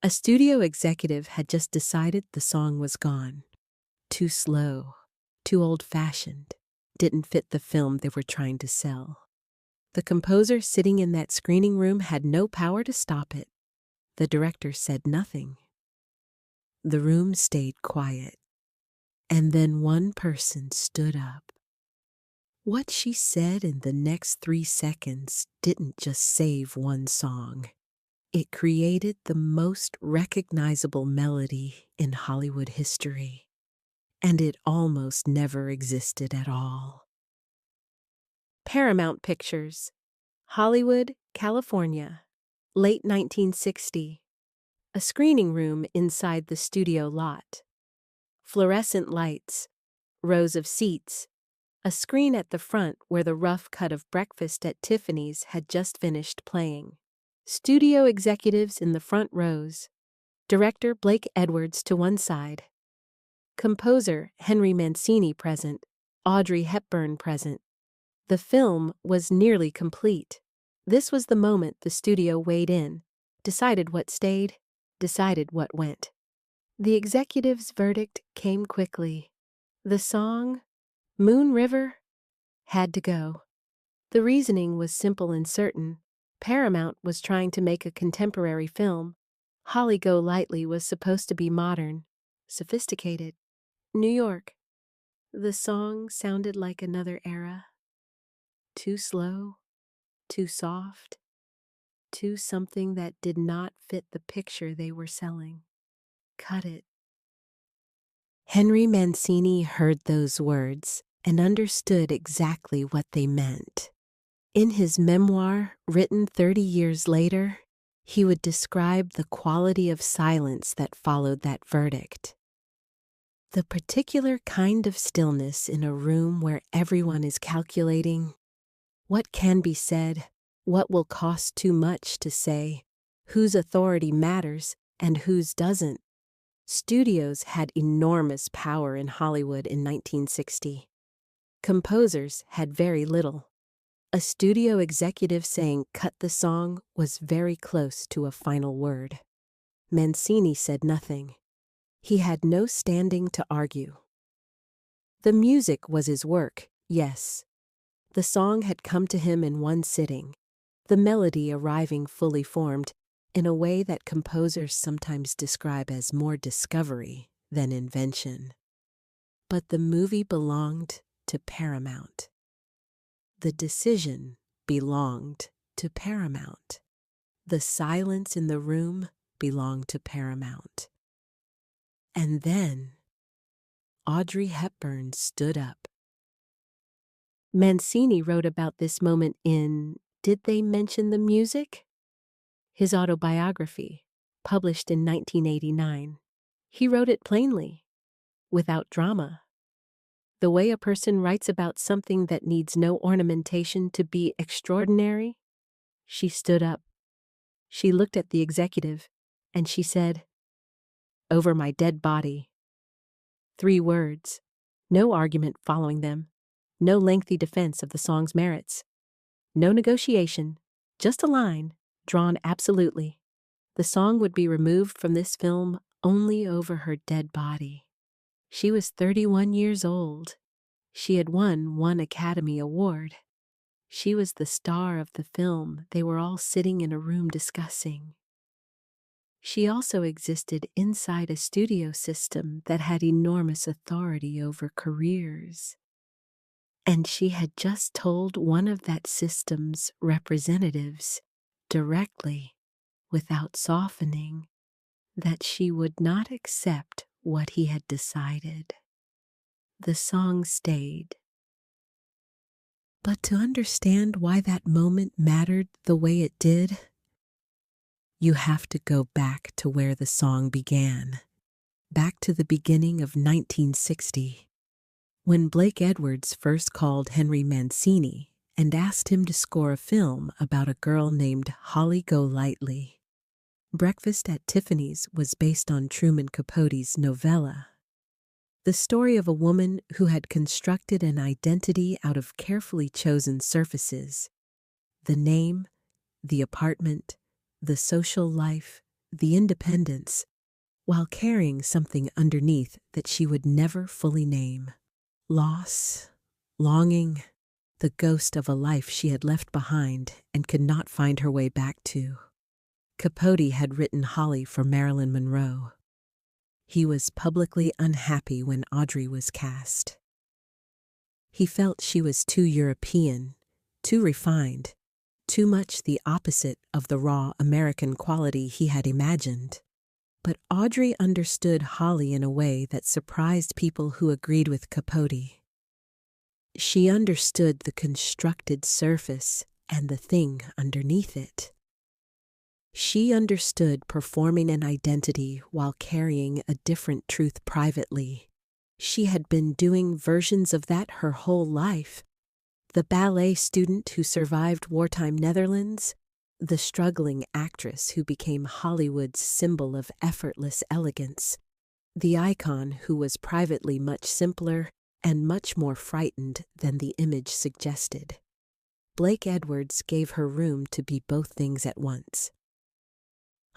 A studio executive had just decided the song was gone. Too slow, too old-fashioned, didn't fit the film they were trying to sell. The composer sitting in that screening room had no power to stop it. The director said nothing. The room stayed quiet. And then one person stood up. What she said in the next 3 seconds didn't just save one song. It created the most recognizable melody in Hollywood history. And it almost never existed at all. Paramount Pictures, Hollywood, California, late 1960. A screening room inside the studio lot. Fluorescent lights, rows of seats, a screen at the front where the rough cut of Breakfast at Tiffany's had just finished playing. Studio executives in the front rows. Director Blake Edwards to one side. Composer Henry Mancini present, Audrey Hepburn present. The film was nearly complete. This was the moment the studio weighed in, decided what stayed, decided what went. The executive's verdict came quickly. The song, Moon River, had to go. The reasoning was simple and certain. Paramount was trying to make a contemporary film. Holly Golightly was supposed to be modern, sophisticated. New York. The song sounded like another era. Too slow, too soft, too something that did not fit the picture they were selling. Cut it. Henry Mancini heard those words and understood exactly what they meant. In his memoir, written 30 years later, he would describe the quality of silence that followed that verdict. The particular kind of stillness in a room where everyone is calculating what can be said, what will cost too much to say, whose authority matters and whose doesn't. Studios had enormous power in Hollywood in 1960. Composers had very little. A studio executive saying cut the song was very close to a final word. Mancini said nothing. He had no standing to argue. The music was his work, yes. The song had come to him in one sitting, the melody arriving fully formed, in a way that composers sometimes describe as more discovery than invention. But the movie belonged to Paramount. The decision belonged to Paramount. The silence in the room belonged to Paramount. And then Audrey Hepburn stood up. Mancini wrote about this moment in Did They Mention the Music? His autobiography, published in 1989. He wrote it plainly, without drama. The way a person writes about something that needs no ornamentation to be extraordinary. She stood up. She looked at the executive, and she said, "Over my dead body." 3 words, no argument following them, no lengthy defense of the song's merits, no negotiation, just a line, drawn absolutely. The song would be removed from this film only over her dead body. She was 31 years old. She had won 1 Academy Award. She was the star of the film they were all sitting in a room discussing. She also existed inside a studio system that had enormous authority over careers. And she had just told one of that system's representatives, directly, without softening, that she would not accept what he had decided. The song stayed. But to understand why that moment mattered the way it did, you have to go back to where the song began, back to the beginning of 1960, when Blake Edwards first called Henry Mancini and asked him to score a film about a girl named Holly Golightly. Breakfast at Tiffany's was based on Truman Capote's novella. The story of a woman who had constructed an identity out of carefully chosen surfaces. The name, the apartment, the social life, the independence, while carrying something underneath that she would never fully name. Loss, longing, the ghost of a life she had left behind and could not find her way back to. Capote had written Holly for Marilyn Monroe. He was publicly unhappy when Audrey was cast. He felt she was too European, too refined, too much the opposite of the raw American quality he had imagined. But Audrey understood Holly in a way that surprised people who agreed with Capote. She understood the constructed surface and the thing underneath it. She understood performing an identity while carrying a different truth privately. She had been doing versions of that her whole life. The ballet student who survived wartime Netherlands, the struggling actress who became Hollywood's symbol of effortless elegance, the icon who was privately much simpler and much more frightened than the image suggested. Blake Edwards gave her room to be both things at once.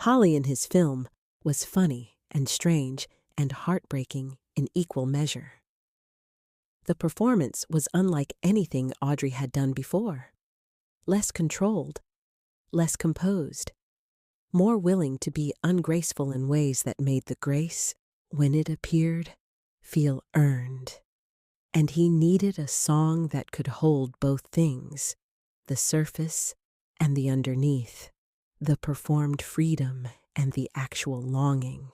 Holly in his film was funny and strange and heartbreaking in equal measure. The performance was unlike anything Audrey had done before. Less controlled, less composed, more willing to be ungraceful in ways that made the grace, when it appeared, feel earned. And he needed a song that could hold both things, the surface and the underneath, the performed freedom and the actual longing.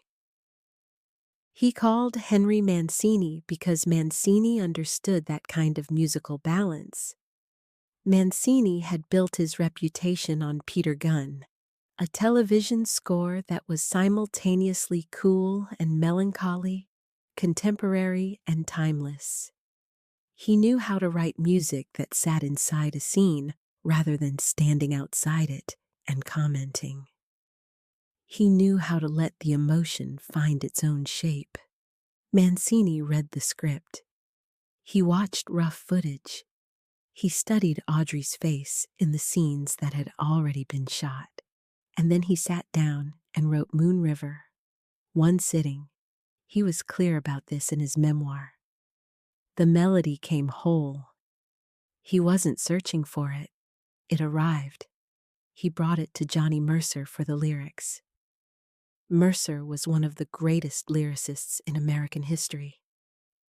He called Henry Mancini because Mancini understood that kind of musical balance. Mancini had built his reputation on Peter Gunn, a television score that was simultaneously cool and melancholy, contemporary and timeless. He knew how to write music that sat inside a scene rather than standing outside it and commenting. He knew how to let the emotion find its own shape. Mancini read the script. He watched rough footage. He studied Audrey's face in the scenes that had already been shot. And then he sat down and wrote Moon River. One sitting. He was clear about this in his memoir. The melody came whole. He wasn't searching for it. It arrived. He brought it to Johnny Mercer for the lyrics. Mercer was one of the greatest lyricists in American history.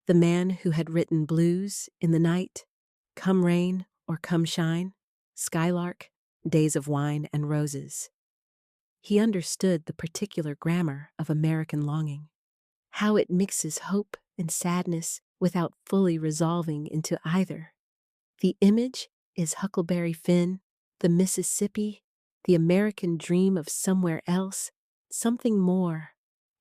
The man who had written Blues in the Night, Come Rain or Come Shine, Skylark, Days of Wine and Roses. He understood the particular grammar of American longing, how it mixes hope and sadness without fully resolving into either. The image is Huckleberry Finn, the Mississippi, the American dream of somewhere else, something more,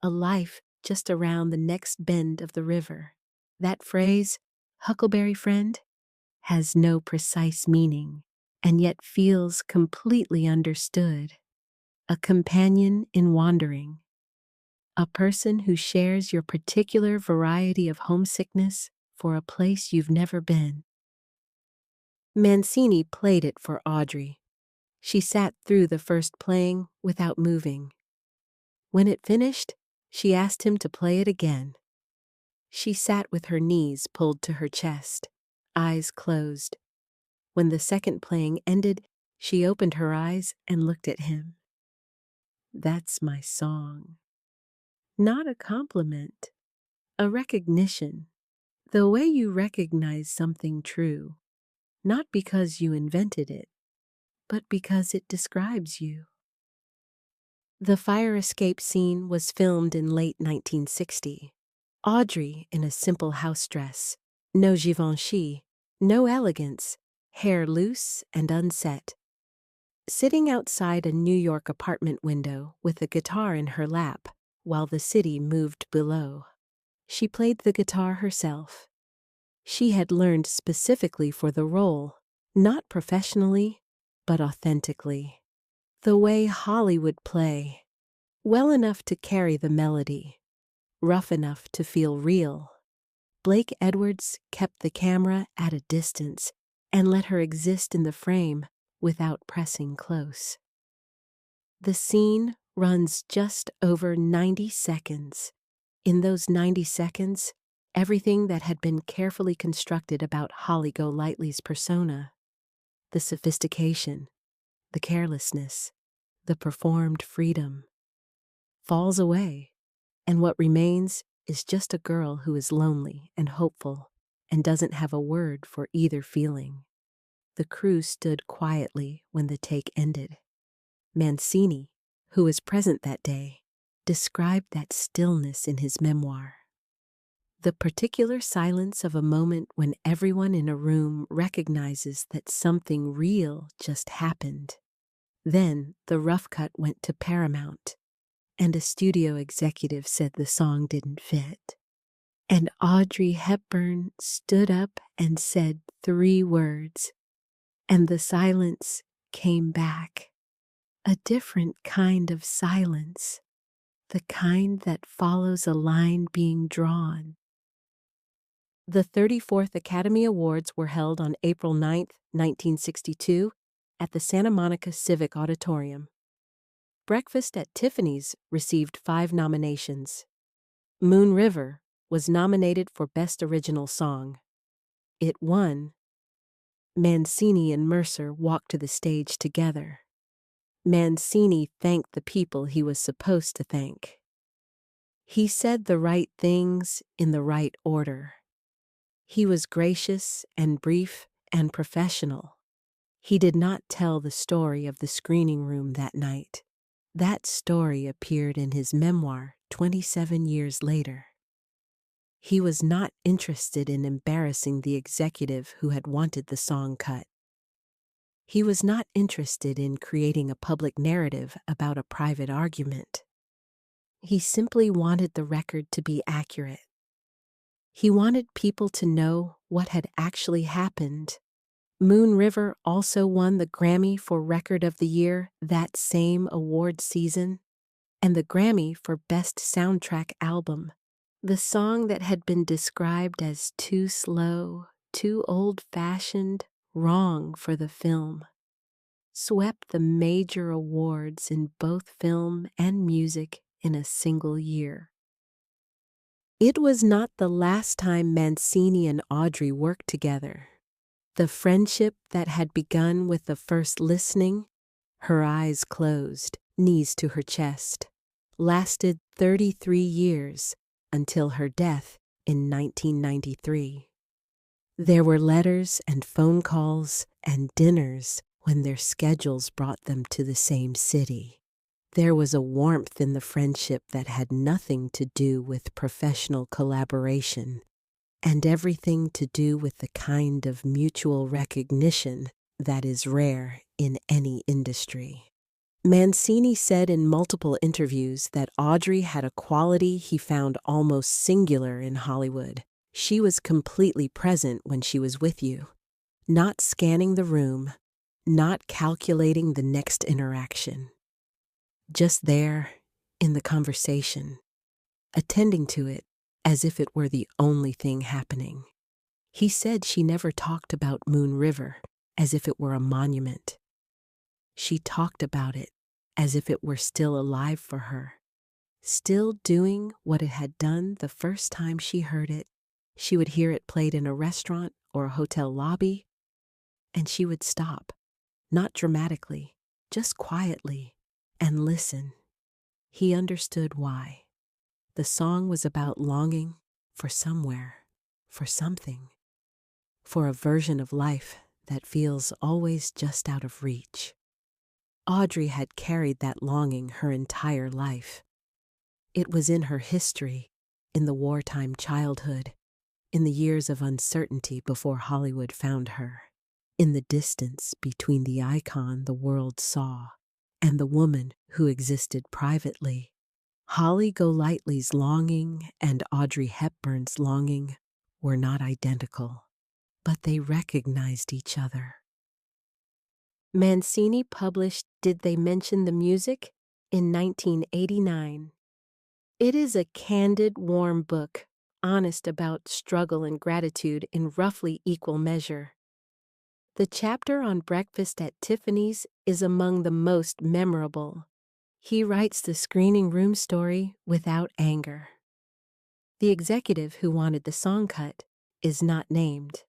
a life just around the next bend of the river. That phrase, Huckleberry Friend, has no precise meaning and yet feels completely understood. A companion in wandering, a person who shares your particular variety of homesickness for a place you've never been. Mancini played it for Audrey. She sat through the first playing without moving. When it finished, she asked him to play it again. She sat with her knees pulled to her chest, eyes closed. When the second playing ended, she opened her eyes and looked at him. That's my song. Not a compliment, a recognition. The way you recognize something true, not because you invented it, but because it describes you. The fire escape scene was filmed in late 1960. Audrey in a simple house dress, no Givenchy, no elegance, hair loose and unset. Sitting outside a New York apartment window with a guitar in her lap while the city moved below. She played the guitar herself. She had learned specifically for the role, not professionally, but authentically. The way Holly would play, well enough to carry the melody, rough enough to feel real. Blake Edwards kept the camera at a distance and let her exist in the frame without pressing close. The scene runs just over 90 seconds. In those 90 seconds, everything that had been carefully constructed about Holly Golightly's persona, the sophistication, the carelessness, the performed freedom, falls away, and what remains is just a girl who is lonely and hopeful and doesn't have a word for either feeling. The crew stood quietly when the take ended. Mancini, who was present that day, described that stillness in his memoir. The particular silence of a moment when everyone in a room recognizes that something real just happened. Then the rough cut went to Paramount, and a studio executive said the song didn't fit. And Audrey Hepburn stood up and said 3 words, and the silence came back. A different kind of silence, the kind that follows a line being drawn. The 34th Academy Awards were held on April 9, 1962, at the Santa Monica Civic Auditorium. Breakfast at Tiffany's received 5 nominations. Moon River was nominated for Best Original Song. It won. Mancini and Mercer walked to the stage together. Mancini thanked the people he was supposed to thank. He said the right things in the right order. He was gracious and brief and professional. He did not tell the story of the screening room that night. That story appeared in his memoir 27 years later. He was not interested in embarrassing the executive who had wanted the song cut. He was not interested in creating a public narrative about a private argument. He simply wanted the record to be accurate. He wanted people to know what had actually happened. Moon River also won the Grammy for Record of the Year that same award season, and the Grammy for Best Soundtrack Album. The song that had been described as too slow, too old-fashioned, wrong for the film, swept the major awards in both film and music in a single year. It was not the last time Mancini and Audrey worked together. The friendship that had begun with the first listening, her eyes closed, knees to her chest, lasted 33 years until her death in 1993. There were letters and phone calls and dinners when their schedules brought them to the same city. There was a warmth in the friendship that had nothing to do with professional collaboration and everything to do with the kind of mutual recognition that is rare in any industry. Mancini said in multiple interviews that Audrey had a quality he found almost singular in Hollywood. She was completely present when she was with you, not scanning the room, not calculating the next interaction. Just there, in the conversation, attending to it as if it were the only thing happening. He said she never talked about Moon River as if it were a monument. She talked about it as if it were still alive for her, still doing what it had done the first time she heard it. She would hear it played in a restaurant or a hotel lobby, and she would stop, not dramatically, just quietly, and listen. He understood why. The song was about longing for somewhere, for something, for a version of life that feels always just out of reach. Audrey had carried that longing her entire life. It was in her history, in the wartime childhood, in the years of uncertainty before Hollywood found her, in the distance between the icon the world saw and the woman who existed privately. Holly Golightly's longing and Audrey Hepburn's longing were not identical, but they recognized each other. Mancini published Did They Mention the Music? In 1989. It is a candid, warm book, honest about struggle and gratitude in roughly equal measure. The chapter on Breakfast at Tiffany's is among the most memorable. He writes the screening room story without anger. The executive who wanted the song cut is not named.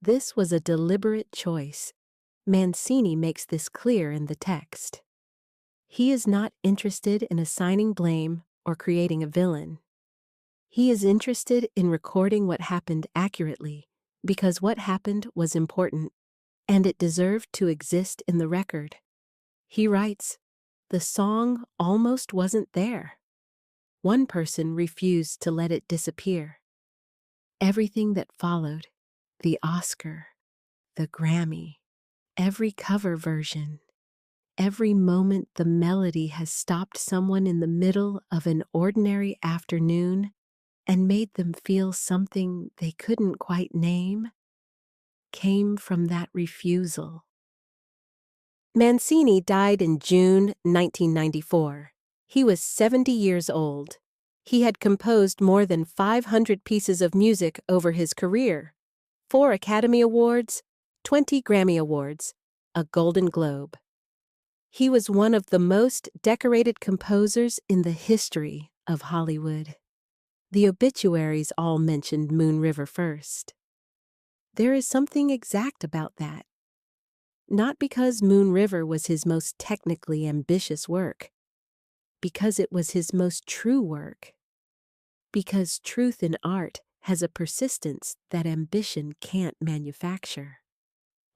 This was a deliberate choice. Mancini makes this clear in the text. He is not interested in assigning blame or creating a villain. He is interested in recording what happened accurately, because what happened was important, and it deserved to exist in the record. He writes, "The song almost wasn't there. One person refused to let it disappear. Everything that followed, the Oscar, the Grammy, every cover version, every moment the melody has stopped someone in the middle of an ordinary afternoon and made them feel something they couldn't quite name, came from that refusal." Mancini died in June 1994. He was 70 years old. He had composed more than 500 pieces of music over his career, 4 Academy Awards, 20 Grammy Awards, a Golden Globe. He was one of the most decorated composers in the history of Hollywood. The Obituaries all mentioned Moon River first. There is something exact about that. Not because Moon River was his most technically ambitious work, because it was his most true work. Because truth in art has a persistence that ambition can't manufacture.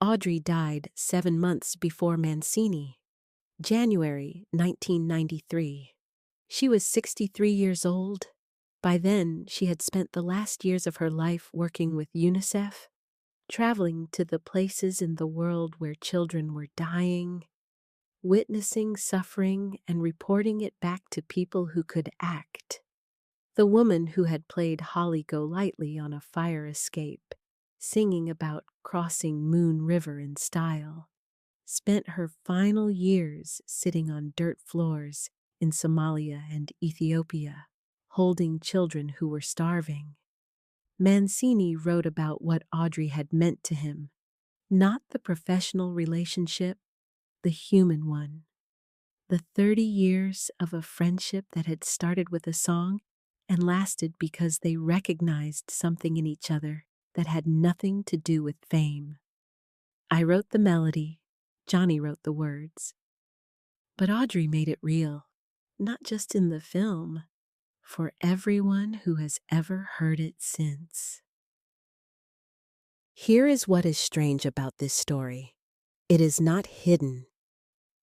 Audrey died 7 months before Mancini, January 1993. She was 63 years old. By then, she had spent the last years of her life working with UNICEF, traveling to the places in the world where children were dying, witnessing suffering and reporting it back to people who could act. The woman who had played Holly Golightly on a fire escape, singing about crossing Moon River in style, spent her final years sitting on dirt floors in Somalia and Ethiopia, holding children who were starving. Mancini wrote about what Audrey had meant to him, not the professional relationship, the human one. The 30 years of a friendship that had started with a song and lasted because they recognized something in each other that had nothing to do with fame. I wrote the melody, Johnny wrote the words. But Audrey made it real, not just in the film, for everyone who has ever heard it since. Here is what is strange about this story. It is not hidden.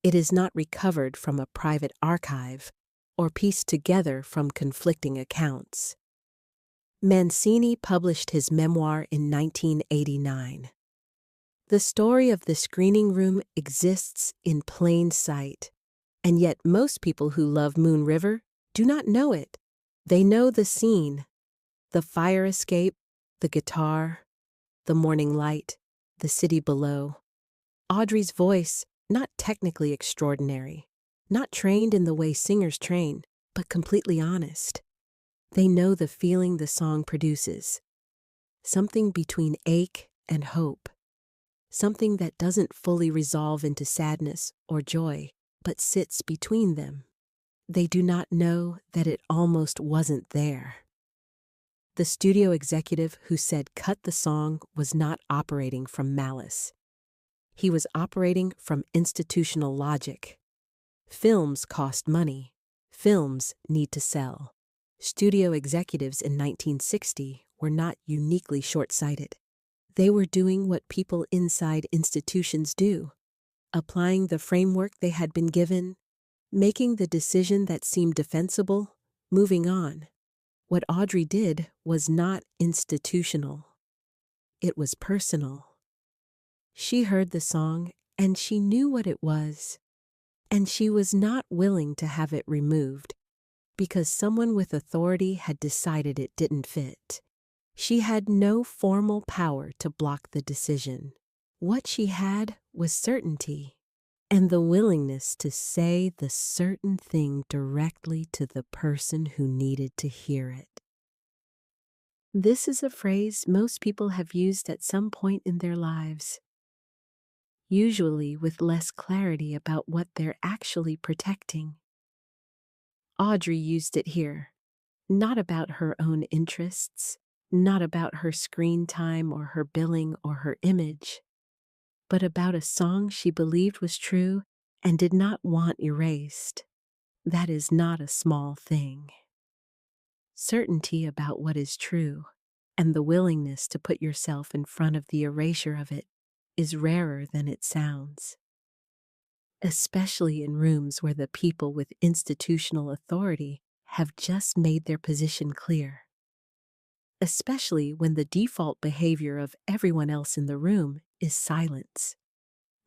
It is not recovered from a private archive or pieced together from conflicting accounts. Mancini published his memoir in 1989. The story of the screening room exists in plain sight, and yet most people who love Moon River do not know it. They know the scene, the fire escape, the guitar, the morning light, the city below. Audrey's voice, not technically extraordinary, not trained in the way singers train, but completely honest. They know the feeling the song produces, something between ache and hope, something that doesn't fully resolve into sadness or joy, but sits between them. They do not know that it almost wasn't there. The studio executive who said cut the song was not operating from malice. He was operating from institutional logic. Films cost money. Films need to sell. Studio executives in 1960 were not uniquely short-sighted. They were doing what people inside institutions do, applying the framework they had been given, making the decision that seemed defensible, moving on. What Audrey did was not institutional. It was personal. She heard the song, and she knew what it was, and she was not willing to have it removed because someone with authority had decided it didn't fit. She had no formal power to block the decision. What she had was certainty, and the willingness to say the certain thing directly to the person who needed to hear it. This is a phrase most people have used at some point in their lives. usually with less clarity about what they're actually protecting. Audrey used it here, not about her own interests, not about her screen time or her billing or her image, but about a song she believed was true and did not want erased. That is not a small thing. Certainty about what is true, and the willingness to put yourself in front of the erasure of it, is rarer than it sounds. Especially in rooms where the people with institutional authority have just made their position clear. Especially when the default behavior of everyone else in the room is silence.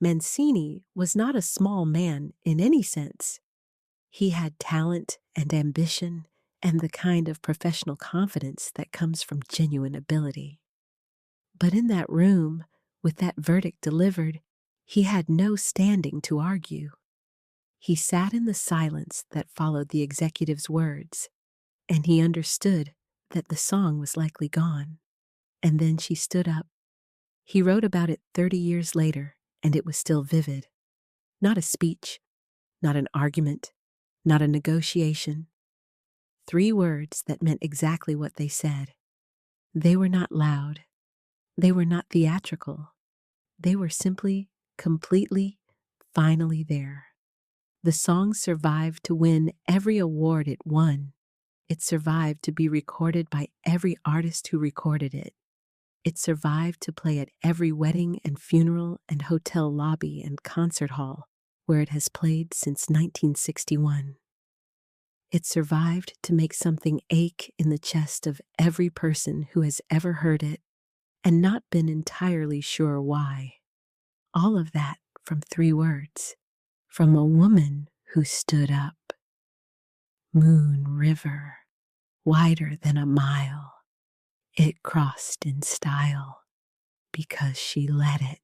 Mancini was not a small man in any sense. He had talent and ambition and the kind of professional confidence that comes from genuine ability. But in that room, with that verdict delivered, he had no standing to argue. He sat in the silence that followed the executive's words, and he understood that the song was likely gone. And then she stood up. He wrote about it 30 years later, and it was still vivid. Not a speech, not an argument, not a negotiation. 3 words that meant exactly what they said. They were not loud. They were not theatrical. They were simply, completely, finally there. The song survived to win every award it won. It survived to be recorded by every artist who recorded it. It survived to play at every wedding and funeral and hotel lobby and concert hall where it has played since 1961. It survived to make something ache in the chest of every person who has ever heard it and not been entirely sure why. All of that from 3 words, from a woman who stood up. Moon River, wider than a mile, it crossed in style because she let it.